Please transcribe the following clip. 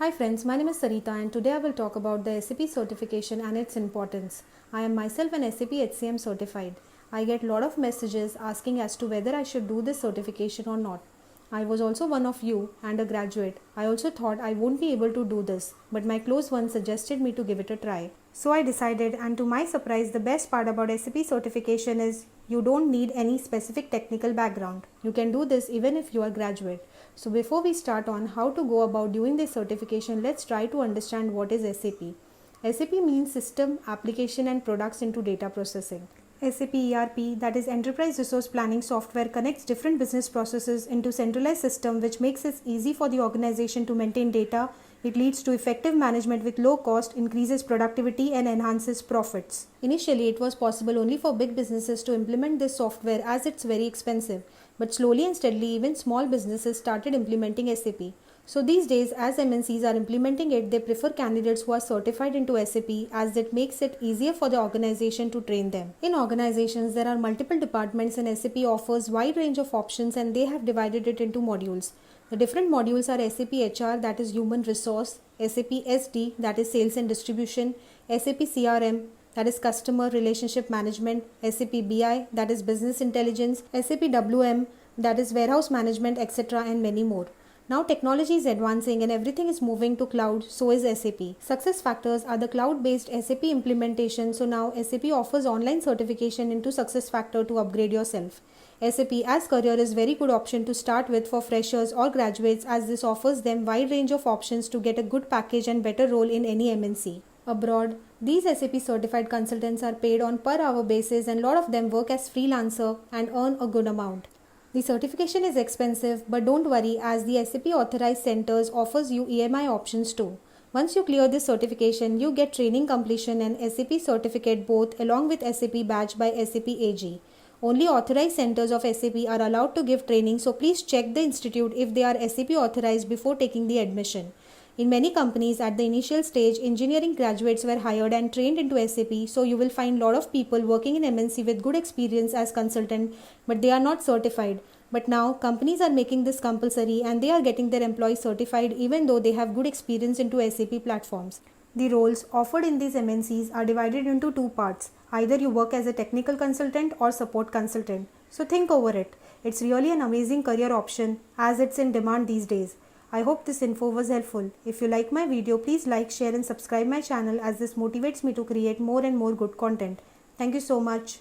Hi friends, my name is Sarita and today I will talk about the SAP certification and its importance. I am myself an SAP HCM certified. I get a lot of messages asking as to whether I should do this certification or not. I was also one of you and a graduate. I also thought I won't be able to do this, but my close one suggested me to give it a try. So I decided, and to my surprise, the best part about SAP certification is you don't need any specific technical background. You can do this even if you are graduate. So before we start on how to go about doing this certification, let's try to understand what is SAP. SAP means System, Application and Products into Data Processing. SAP ERP, that is Enterprise Resource Planning software, connects different business processes into centralized system which makes it easy for the organization to maintain data. It leads to effective management with low cost, increases productivity and enhances profits. Initially, it was possible only for big businesses to implement this software as it's very expensive. But slowly and steadily, even small businesses started implementing SAP. So these days, as MNCs are implementing it, they prefer candidates who are certified into SAP as it makes it easier for the organization to train them. In organizations, there are multiple departments and SAP offers wide range of options and they have divided it into modules. The different modules are SAP HR, that is Human Resource, SAP SD, that is Sales and Distribution, SAP CRM, that is Customer Relationship Management, SAP BI, that is Business Intelligence, SAP WM, that is Warehouse Management, etc. and many more. Now technology is advancing and everything is moving to cloud, so is SAP. Success factors are the cloud-based SAP implementation, so now SAP offers online certification into SuccessFactors to upgrade yourself. SAP as career is very good option to start with for freshers or graduates as this offers them wide range of options to get a good package and better role in any MNC. Abroad, these SAP certified consultants are paid on per hour basis and a lot of them work as freelancer and earn a good amount. The certification is expensive, but don't worry as the SAP authorized centers offers you EMI options too. Once you clear this certification, you get training completion and SAP certificate both along with SAP badge by SAP AG. Only authorized centers of SAP are allowed to give training, so please check the institute if they are SAP authorized before taking the admission. In many companies at the initial stage, engineering graduates were hired and trained into SAP, so you will find a lot of people working in MNC with good experience as consultant, but they are not certified. But now companies are making this compulsory and they are getting their employees certified even though they have good experience into SAP platforms. The roles offered in these MNCs are divided into two parts. Either you work as a technical consultant or support consultant. So think over it. It's really an amazing career option as it's in demand these days. I hope this info was helpful. If you like my video, please like, share and subscribe my channel as this motivates me to create more and more good content. Thank you so much.